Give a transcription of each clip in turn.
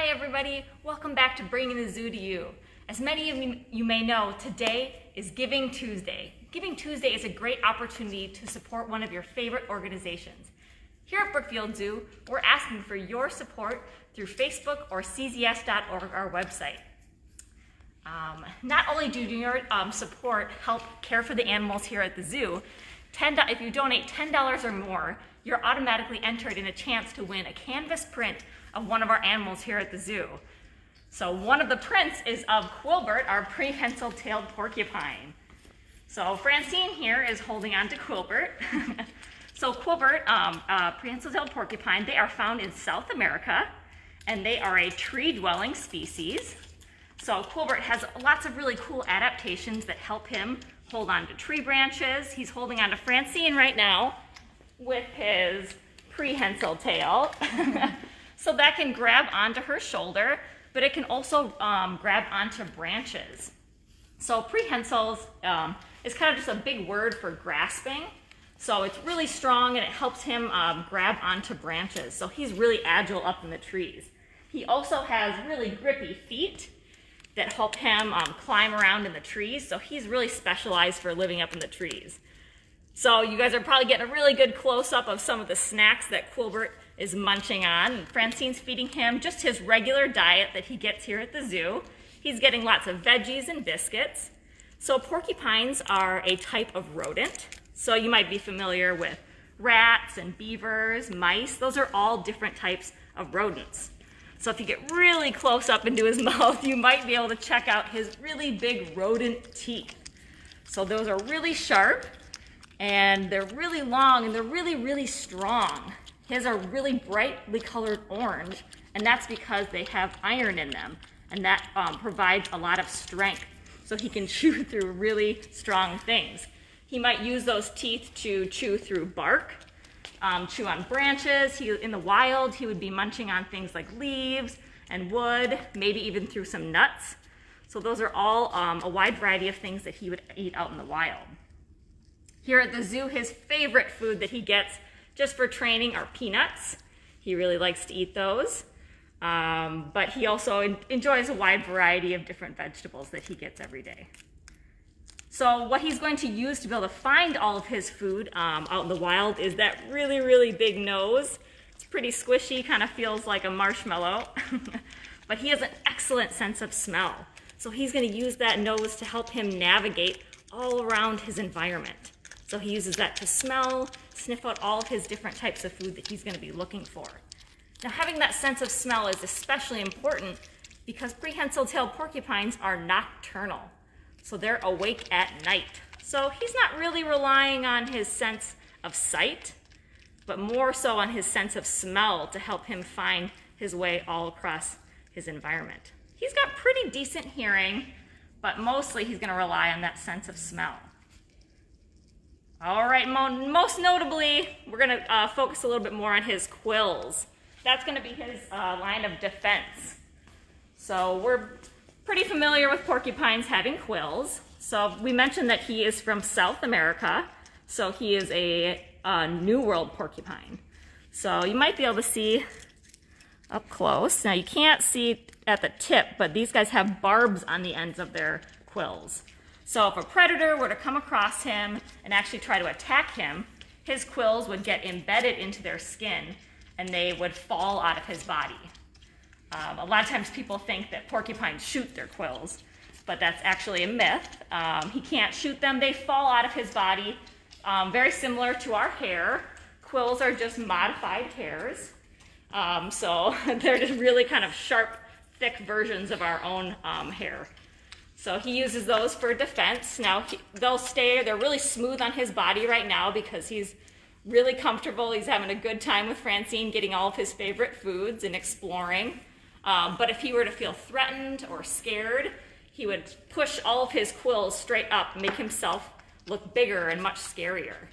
Hi everybody, welcome back to Bringing the Zoo to You. As many of you may know, today is Giving Tuesday. Giving Tuesday is a great opportunity to support one of your favorite organizations. Here at Brookfield Zoo, we're asking for your support through Facebook or czs.org, our website. Not only do your support help care for the animals here at the zoo, if you donate $10 or more, you're automatically entered in a chance to win a canvas print of one of our animals here at the zoo. So one of the prints is of Quilbert, our prehensile-tailed porcupine. So Francine here is holding on to Quilbert. So Quilbert, prehensile-tailed porcupine, they are found in South America, and they are a tree-dwelling species. So Quilbert has lots of really cool adaptations that help him hold on to tree branches. He's holding on to Francine right now with his prehensile tail. So that can grab onto her shoulder, but it can also grab onto branches. So prehensile is kind of just a big word for grasping. So it's really strong and it helps him grab onto branches. So he's really agile up in the trees. He also has really grippy feet that help him climb around in the trees. So he's really specialized for living up in the trees. So you guys are probably getting a really good close-up of some of the snacks that Quilbert is munching on. Francine's feeding him just his regular diet that he gets here at the zoo. He's getting lots of veggies and biscuits. So porcupines are a type of rodent. So you might be familiar with rats and beavers, mice. Those are all different types of rodents. So if you get really close up into his mouth, you might be able to check out his really big rodent teeth. So those are really sharp, and they're really long, and they're really, really strong. His are really brightly colored orange, and that's because they have iron in them, and that provides a lot of strength, so he can chew through really strong things. He might use those teeth to chew through bark, chew on branches. In the wild, he would be munching on things like leaves and wood, maybe even through some nuts. So those are all a wide variety of things that he would eat out in the wild. Here at the zoo, his favorite food that he gets just for training are peanuts. He really likes to eat those. But he also enjoys a wide variety of different vegetables that he gets every day. So what he's going to use to be able to find all of his food out in the wild is that really, really big nose. It's pretty squishy, kind of feels like a marshmallow. But he has an excellent sense of smell. So he's going to use that nose to help him navigate all around his environment. So he uses that to smell, sniff out all of his different types of food that he's going to be looking for. Now, having that sense of smell is especially important because prehensile-tailed porcupines are nocturnal. So they're awake at night. So he's not really relying on his sense of sight, but more so on his sense of smell to help him find his way all across his environment. He's got pretty decent hearing, but mostly he's going to rely on that sense of smell. All right, most notably, we're going to focus a little bit more on his quills. That's going to be his line of defense. So we're pretty familiar with porcupines having quills. So we mentioned that he is from South America, so he is a New World porcupine. So you might be able to see up close. Now you can't see at the tip, but these guys have barbs on the ends of their quills. So if a predator were to come across him and actually try to attack him, his quills would get embedded into their skin and they would fall out of his body. A lot of times people think that porcupines shoot their quills, but that's actually a myth. He can't shoot them, they fall out of his body. Very similar to our hair. Quills are just modified hairs. So they're just really kind of sharp, thick versions of our own hair. So he uses those for defense. Now they're really smooth on his body right now because he's really comfortable. He's having a good time with Francine, getting all of his favorite foods and exploring. But if he were to feel threatened or scared, he would push all of his quills straight up, make himself look bigger and much scarier.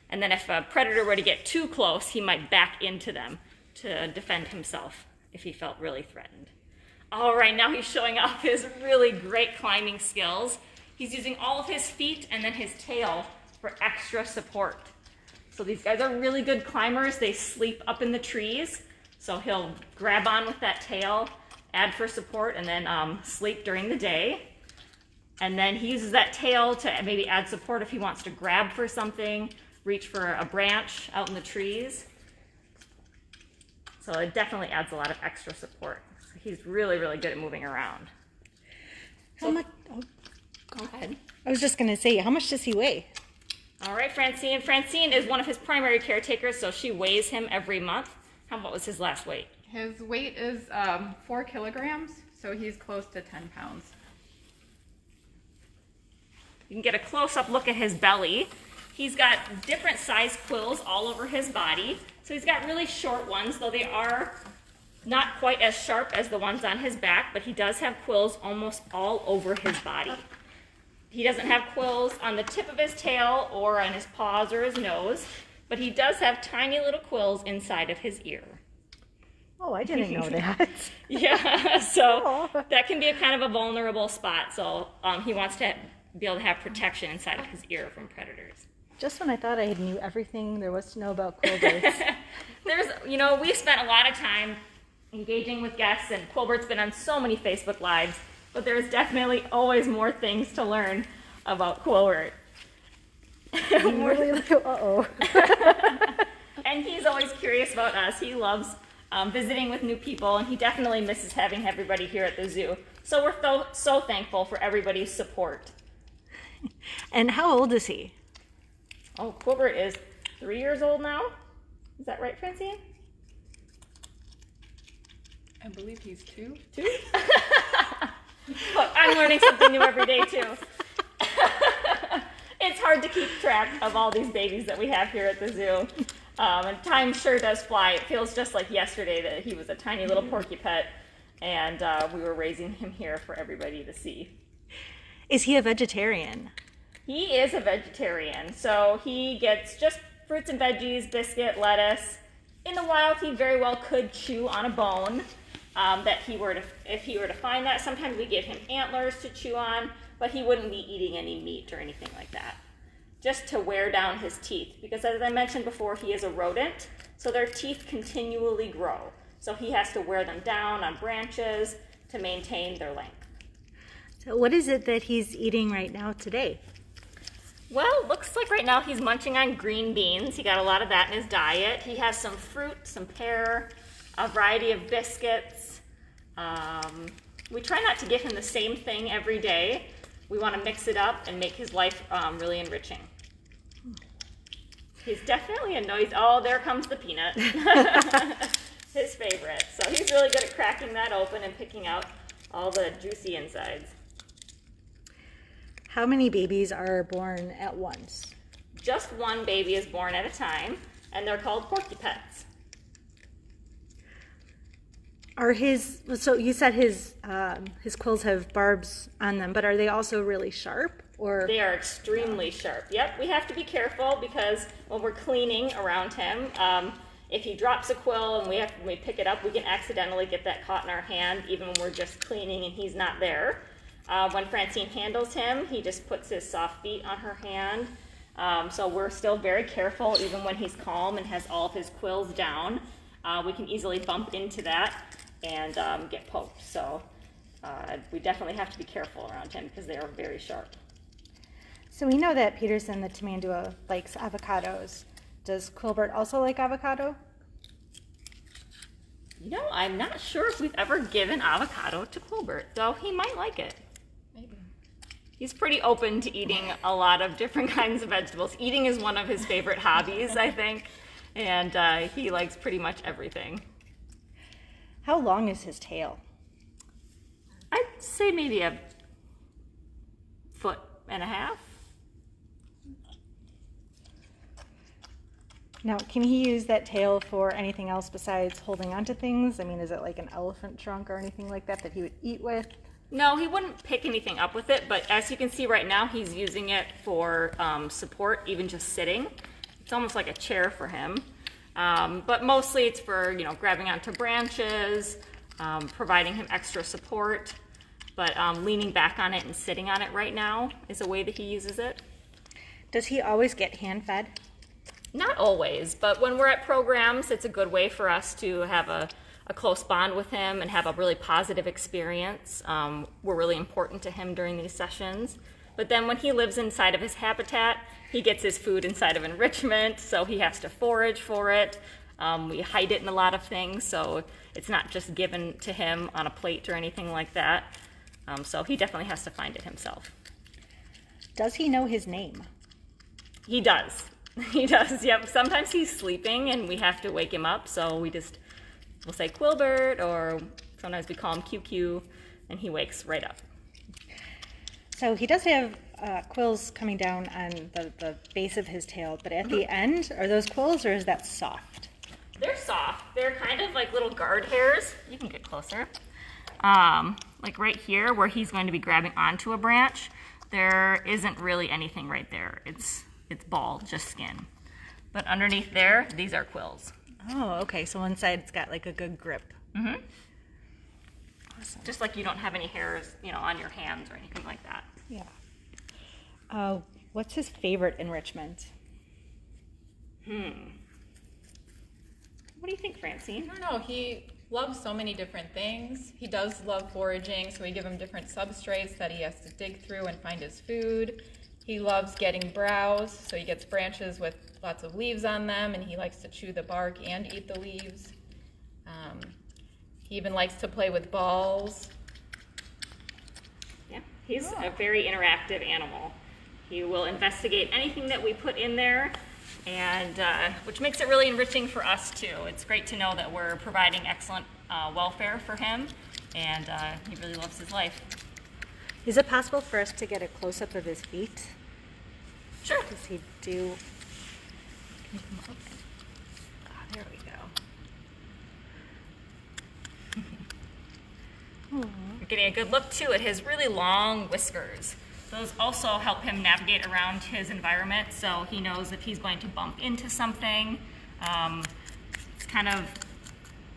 And then if a predator were to get too close, he might back into them to defend himself if he felt really threatened. All right, now he's showing off his really great climbing skills. He's using all of his feet and then his tail for extra support. So these guys are really good climbers. They sleep up in the trees. So he'll grab on with that tail add for support, and then sleep during the day. And then he uses that tail to maybe add support if he wants to grab for something, reach for a branch out in the trees. So it definitely adds a lot of extra support. So he's really, really good at moving around. How much? Oh, go ahead. I was just going to say, how much does he weigh? All right, Francine. Francine is one of his primary caretakers, so she weighs him every month. What was his last weight? His weight is 4 kilograms, so he's close to 10 pounds. You can get a close-up look at his belly. He's got different size quills all over his body. So he's got really short ones, though they are not quite as sharp as the ones on his back, but he does have quills almost all over his body. He doesn't have quills on the tip of his tail or on his paws or his nose, but he does have tiny little quills inside of his ear. Oh, I didn't know that. Yeah, so that can be a kind of a vulnerable spot. So he wants to be able to have protection inside of his ear from predators. Just when I thought I knew everything there was to know about Quilberts. We've spent a lot of time engaging with guests, and Quilbert's been on so many Facebook Lives, but there's definitely always more things to learn about Quilbert. Really, uh-oh. And he's always curious about us. He loves visiting with new people, and he definitely misses having everybody here at the zoo. So we're so thankful for everybody's support. And how old is he? Oh, Quilbert is 3 years old now. Is that right, Francine? I believe he's 2. 2? Look, I'm learning something new every day, too. It's hard to keep track of all these babies that we have here at the zoo. And time sure does fly. It feels just like yesterday that he was a tiny little porcupine, and we were raising him here for everybody to see. Is he a vegetarian? He is a vegetarian, so he gets just fruits and veggies, biscuit, lettuce. In the wild, he very well could chew on a bone if he were to find that. Sometimes we give him antlers to chew on, but he wouldn't be eating any meat or anything like that, just to wear down his teeth. Because as I mentioned before, he is a rodent, so their teeth continually grow. So he has to wear them down on branches to maintain their length. So what is it that he's eating right now today? Well, looks like right now he's munching on green beans. He got a lot of that in his diet. He has some fruit, some pear, a variety of biscuits. We try not to give him the same thing every day. We want to mix it up and make his life really enriching. He's definitely a noise. Oh, there comes the peanut. His favorite. So he's really good at cracking that open and picking out all the juicy insides. How many babies are born at once? Just one baby is born at a time, and they're called porcupets. So you said his quills have barbs on them, but are they also really sharp? Or they are extremely sharp. Yep, we have to be careful because when we're cleaning around him, if he drops a quill and we pick it up, we can accidentally get that caught in our hand, even when we're just cleaning and he's not there. When Francine handles him, he just puts his soft feet on her hand. So we're still very careful, even when he's calm and has all of his quills down. We can easily bump into that and get poked. So we definitely have to be careful around him because they are very sharp. So we know that Peterson, the tamandua, likes avocados. Does Quilbert also like avocado? I'm not sure if we've ever given avocado to Quilbert, though he might like it. Maybe. He's pretty open to eating a lot of different kinds of vegetables. Eating is one of his favorite hobbies, I think, and he likes pretty much everything. How long is his tail? I'd say maybe a 1.5 feet. Now, can he use that tail for anything else besides holding onto things? I mean, is it like an elephant trunk or anything like that he would eat with? No, he wouldn't pick anything up with it, but as you can see right now, he's using it for support, even just sitting. It's almost like a chair for him. But mostly it's for, grabbing onto branches, providing him extra support. But leaning back on it and sitting on it right now is a way that he uses it. Does he always get hand-fed? Not always, but when we're at programs, it's a good way for us to have a a close bond with him and have a really positive experience. Were really important to him during these sessions. But then when he lives inside of his habitat, he gets his food inside of Enrichment, so he has to forage for it. We hide it in a lot of things, so it's not just given to him on a plate or anything like that. So he definitely has to find it himself. Does he know his name? He does. He does, yep. Sometimes he's sleeping and we have to wake him up, so we'll say Quilbert, or sometimes we call him QQ, and he wakes right up. So he does have quills coming down on the base of his tail, but at the end, are those quills or is that soft? They're soft. They're kind of like little guard hairs. You can get closer. Like right here where he's going to be grabbing onto a branch, there isn't really anything right there. It's bald, just skin. But underneath there, these are quills. Oh, okay. So one side it's got like a good grip. Mm-hmm. Awesome. Just like you don't have any hairs, on your hands or anything like that. Yeah. What's his favorite enrichment? What do you think, Francine? I don't know. He loves so many different things. He does love foraging, so we give him different substrates that he has to dig through and find his food. He loves getting browse, so he gets branches with lots of leaves on them, and he likes to chew the bark and eat the leaves. He even likes to play with balls. Yeah, he's a very interactive animal. He will investigate anything that we put in there, and which makes it really enriching for us too. It's great to know that we're providing excellent welfare for him, and he really loves his life. Is it possible for us to get a close-up of his feet? Sure. Does he do... Can you come up? Oh, there we go. You're getting a good look too at his really long whiskers. Those also help him navigate around his environment, so he knows if he's going to bump into something. It's kind of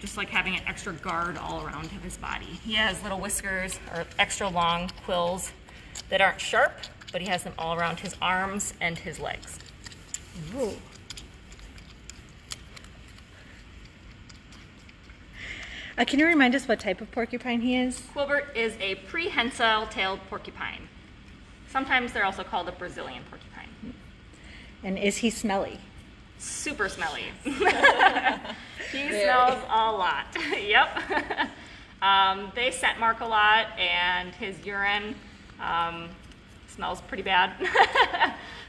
just like having an extra guard all around his body. He has little whiskers, or extra long quills that aren't sharp, but he has them all around his arms and his legs. Ooh. Can you remind us what type of porcupine he is? Quilbert is a prehensile-tailed porcupine. Sometimes they're also called a Brazilian porcupine. And is he smelly? Super smelly. He smells a lot. Yep. They scent mark a lot, and his urine smells pretty bad.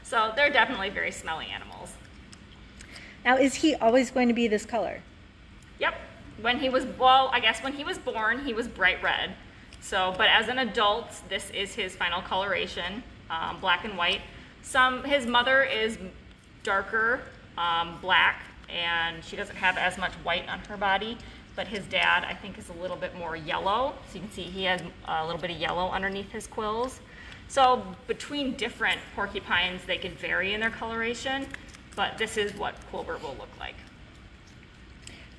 So they're definitely very smelly animals. Now, is he always going to be this color? Yep. When he was born, he was bright red. So, but as an adult, this is his final coloration, black and white. His mother is darker, black, and she doesn't have as much white on her body. But his dad, I think, is a little bit more yellow. So you can see he has a little bit of yellow underneath his quills. So between different porcupines, they can vary in their coloration, but this is what Quilbert will look like.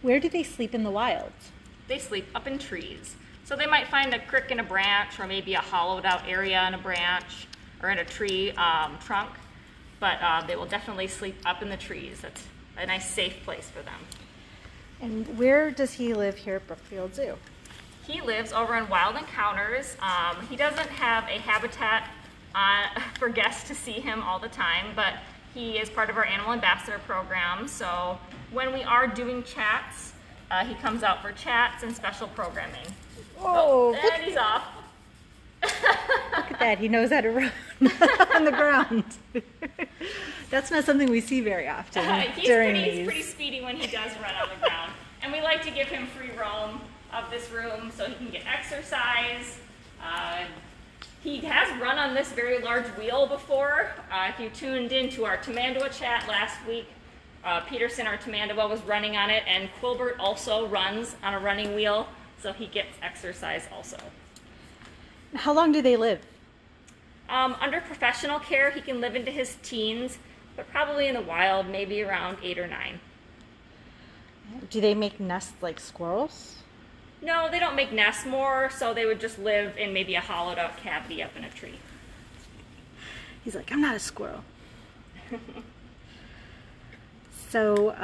Where do they sleep in the wild? They sleep up in trees. So they might find a crick in a branch, or maybe a hollowed out area in a branch or in a tree trunk, but they will definitely sleep up in the trees. That's a nice safe place for them. And where does he live here at Brookfield Zoo? He lives over in Wild Encounters. He doesn't have a habitat for guests to see him all the time, but he is part of our Animal Ambassador program. So when we are doing chats, he comes out for chats and special programming. Whoa! And he's off. Look at that. He knows how to run on the ground. That's not something we see very often He's pretty speedy when he does run on the ground. And we like to give him free roam of this room so he can get exercise. He has run on this very large wheel before. If you tuned into our Tamandua chat last week, Peterson, our Tamandua, was running on it, and Quilbert also runs on a running wheel, so he gets exercise also. How long do they live? Under professional care, he can live into his teens, but probably in the wild, maybe around 8 or 9. Do they make nests like squirrels? No, they don't make nests more, so they would just live in maybe a hollowed out cavity up in a tree. He's like, I'm not a squirrel. So,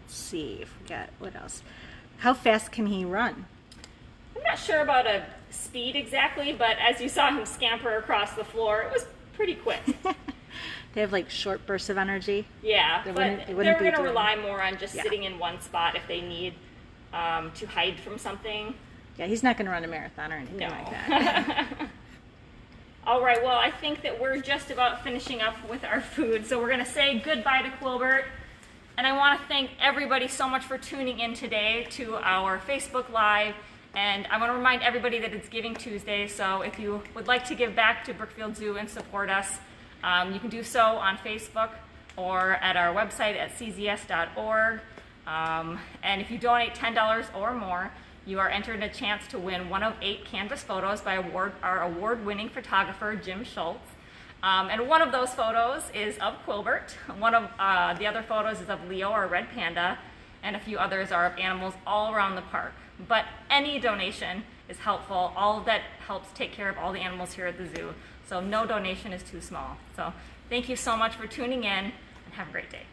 Let's see if we got, what else? How fast can he run? I'm not sure about a speed exactly, but as you saw him scamper across the floor, it was pretty quick. They have like short bursts of energy. Yeah, They but wouldn't they're be going to doing- rely more on just Yeah. sitting in one spot if they need to hide from something. Yeah, he's not going to run a marathon or anything No. like that. All right, well, I think that we're just about finishing up with our food, so we're going to say goodbye to Quilbert. And I want to thank everybody so much for tuning in today to our Facebook Live. And I want to remind everybody that it's Giving Tuesday, so if you would like to give back to Brookfield Zoo and support us, you can do so on Facebook or at our website at czs.org. And if you donate $10 or more, you are entered in a chance to win one of 8 canvas photos by our award-winning photographer, Jim Schultz. And one of those photos is of Quilbert. One of the other photos is of Leo, our red panda, and a few others are of animals all around the park. But any donation is helpful. All of that helps take care of all the animals here at the zoo. So no donation is too small. So thank you so much for tuning in, and have a great day.